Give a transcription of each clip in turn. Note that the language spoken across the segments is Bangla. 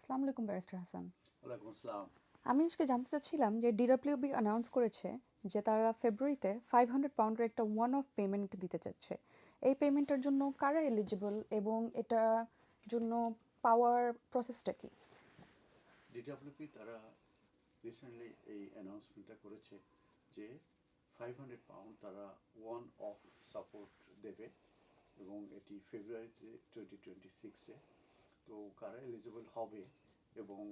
আসসালামু আলাইকুম ব্যারিস্টার হাসান। ওয়ালাইকুম আসসালাম। আমি আজকে জানতে চাচ্ছিলাম যে ডিডব্লিউবি অ্যানাউন্স করেছে যে তারা ফেব্রুয়ারিতে 500 পাউন্ডের একটা ওয়ান অফ পেমেন্ট দিতে চাচ্ছে। এই পেমেন্টের জন্য কারা এলিজিবল এবং এটা জন্য পাওয়ার প্রসেসটা কি? ডিডব্লিউপি তারা রিসেন্টলি এই অ্যানাউন্সমেন্টটা করেছে যে 500 পাউন্ড তারা ওয়ান অফ সাপোর্ট দেবে এবং এটি ফেব্রুয়ারিতে 2026-এ। তো কারা এলিজিবল হবে এবং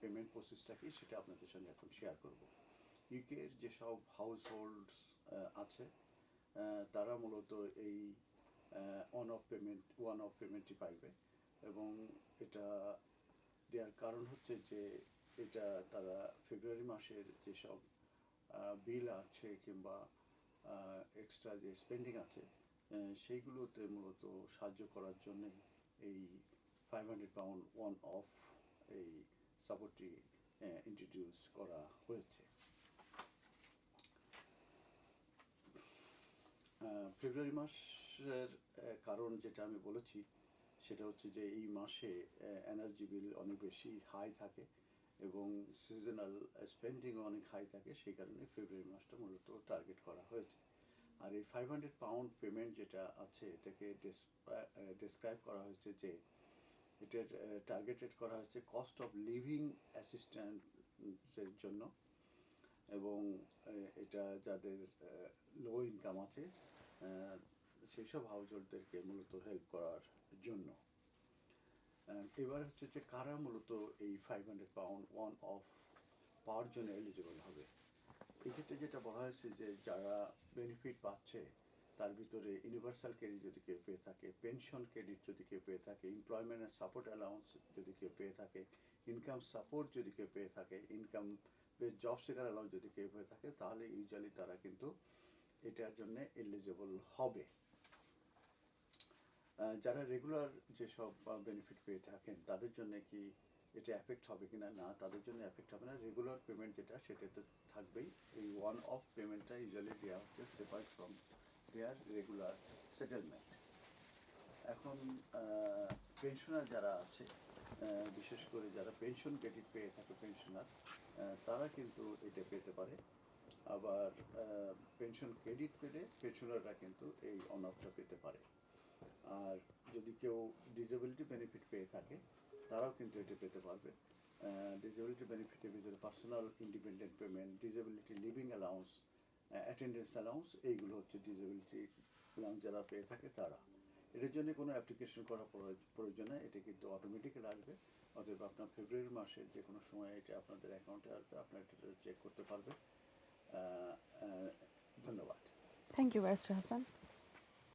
পেমেন্ট প্রসেসটা কি সেটা আপনাদের সঙ্গে এখন শেয়ার করব। ইউকের যেসব হাউস হোল্ডস আছে তারা মূলত এই ওয়ান অফ পেমেন্টটি পাইবে এবং এটা দেওয়ার কারণ হচ্ছে যে এটা তারা ফেব্রুয়ারি মাসের যেসব বিল আছে কিংবা এক্সট্রা যে স্পেন্ডিং আছে সেইগুলোতে মূলত সাহায্য করার জন্য এই 500 পাউন্ড ওয়ান অফ এই সাপোর্টটি ইন্ট্রোডিউস করা হয়েছে। ফেব্রুয়ারি মাসের কারণ যেটা আমি বলেছি সেটা হচ্ছে যে এই মাসে এনার্জি বিল অনেক বেশি হাই থাকে এবং সিজনাল স্পেন্ডিংও অনেক হাই থাকে, সেই কারণে ফেব্রুয়ারি মাসটা মূলত টার্গেট করা হয়েছে। আর এই 500 পাউন্ড পেমেন্ট যেটা আছে এটাকে ডেসক্রাইব করা হয়েছে যে এটার টার্গেটেড করা হয়েছে কস্ট অফ লিভিং অ্যাসিস্ট্যান্সের জন্য এবং এটা যাদের লো ইনকাম আছে সেই সব হাউজহোল্ডদেরকে মূলত হেল্প করার জন্য। এবার হচ্ছে যে কারা মূলত এই 500 পাউন্ড ওয়ান অফ পাওয়ার জন্য এলিজিবল হবে। এক্ষেত্রে যেটা বলা হয়েছে যে যারা বেনিফিট পাচ্ছে তার ভিতরে ইউনিভার্সাল ক্রেডিট যদি কেউ পেয়ে থাকে, পেনশন ক্রেডিট যদি কেউ পেয়ে থাকে, এমপ্লয়মেন্ট অ্যান্ড সাপোর্ট অ্যালাউন্স যদি কেউ পেয়ে থাকে, ইনকাম সাপোর্ট যদি কেউ পেয়ে থাকে, income base job seeker allowance যদি কেউ পেয়ে থাকে, তাহলে ইউজুয়ালি তারা কিন্তু এটার জন্য এলিজিবল হবে। যারা রেগুলার যেসব বেনিফিট পেয়ে থাকেন তাদের জন্য কি এটা এফেক্ট হবে কিনা? না, তাদের জন্য এফেক্ট হবে না। রেগুলার পেমেন্ট যেটা সেটাতে থাকবেই। এই ওয়ান অফ পেমেন্টটা ইউজুয়ালি দেওয়া হচ্ছে separate from their regular settlement. এখন পেনশনার যারা আছে, বিশেষ করে যারা পেনশন ক্রেডিট পেয়ে থাকে পেনশনার, তারা কিন্তু এটা পেতে পারে। আবার পেনশন ক্রেডিট পেলে পেনশনাররা কিন্তু এই অন অফটা পেতে পারে। আর যদি কেউ ডিসেবিলিটি বেনিফিট পেয়ে থাকে তারাও কিন্তু এটা পেতে পারবে। ডিসেবিলিটি বেনিফিটের ভিতরে personal independent payment, disability living allowance, attendance allowance, এইগুলো হচ্ছে ডিসেবিলিটি অ্যালাউন্স যারা পেয়ে থাকে তারা। এটার জন্য কোনো অ্যাপ্লিকেশন করা প্রয়োজন নেই, এটা কিন্তু অটোমেটিক্যালি আসবে। অতএব আপনার ফেব্রুয়ারি মাসের যে কোনো সময় এটা আপনাদের অ্যাকাউন্টে আসবে, আপনার এটা চেক করতে পারবে। ধন্যবাদ। Thank you barrister Hasan.